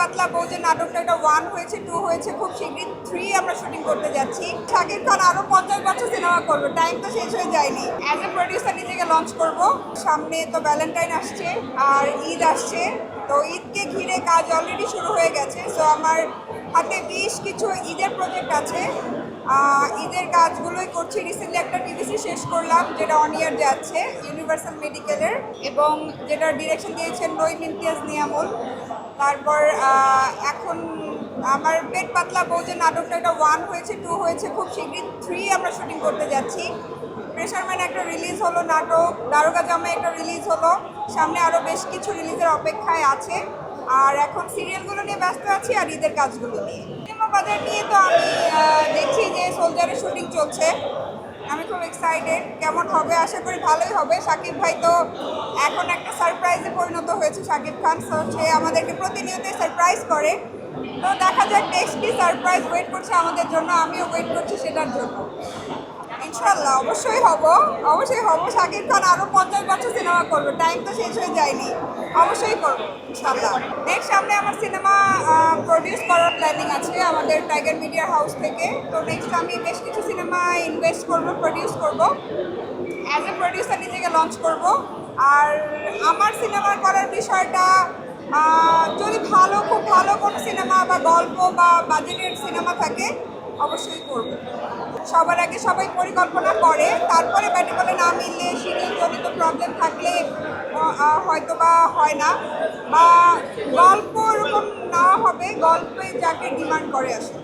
পাতলা বউ যে নাটকটা, এটা 1 হয়েছে, 2 হয়েছে, খুব শীঘ্রই 3 আমরা শুটিং করতে যাচ্ছি। শাকিব খান আরো 50 বছর সিনেমা করবে, টাইম তো শেষ হয়ে যায়নি। অ্যাজ এ প্রডিউসার নিজেকে লঞ্চ করব। সামনে তো ভ্যালেন্টাইন আসছে আর ঈদ আসছে, তো ঈদকে ঘিরে কাজ অলরেডি শুরু হয়ে গেছে। সো আমার হাতে বেশ কিছু ঈদের প্রজেক্ট আছে, ঈদের কাজগুলোই করছি। রিসেন্টলি একটা টিভিসি শেষ করলাম, যেটা অন ইয়ার যাচ্ছে, ইউনিভার্সাল মেডিকেলের, এবং যেটা ডিরেকশন দিয়েছেন নঈম ইমতিয়াজ নিয়ামুল। তারপর এখন আমার পেট পাতলা বউ যে নাটকটা, এটা 1 হয়েছে, 2 হয়েছে, খুব শীঘ্রই 3 আমরা শুটিং করতে যাচ্ছি। প্রেশারম্যান একটা রিলিজ হলো নাটক, দারোগা জামাই একটা রিলিজ হলো, সামনে আরও বেশ কিছু রিলিজের অপেক্ষায় আছে। আর এখন সিরিয়ালগুলো নিয়ে ব্যস্ত আছি আর ঈদের কাজগুলো নিয়ে। সিনেমা বাজার নিয়ে তো আমি দেখছি যে সোলজারের শুটিং চলছে, আমি খুব এক্সাইটেড। কেমন হবে, আশা করি ভালোই হবে। শাকিব ভাই তো এখন একটা সারপ্রাইজে পরিণত হয়েছে। শাকিব খান সে আমাদেরকে প্রতিনিয়তই সারপ্রাইজ করে, তো দেখা যাক নেক্সট কি সারপ্রাইজ ওয়েট করছে আমাদের জন্য, আমিও ওয়েট করছি সেটার জন্য। ইনশাল্লাহ অবশ্যই হব, অবশ্যই হব। শাকিব খান আরও 50 বছর সিনেমা করবে, টাইম তো শেষ হয়ে যায়নি, অবশ্যই করবো ইনশাল্লাহ। নেক্সট সামনে আমার সিনেমা প্রডিউস করার প্ল্যানিং আছে আমাদের টাইগার মিডিয়া হাউস থেকে। তো নেক্সট আমি বেশ কিছু সিনেমা ইনভেস্ট করব, প্রডিউস করব, অ্যাজ এ প্রডিউসার নিজেকে লঞ্চ করব। আর আমার সিনেমা করার বিষয়টা, যদি ভালো, খুব ভালো কোনো সিনেমা বা গল্প বা বাজেটের সিনেমা থাকে অবশ্যই করব। সবার আগে সবাই পরিকল্পনা করে, তারপরে ব্যাটে বলে না মিললে, শিডিউলজনিত প্রবলেম থাকলে হয়তো বা হয় না, বা গল্প এরকম নেওয়া হবে, গল্পে যাকে ডিমান্ড করে আসে।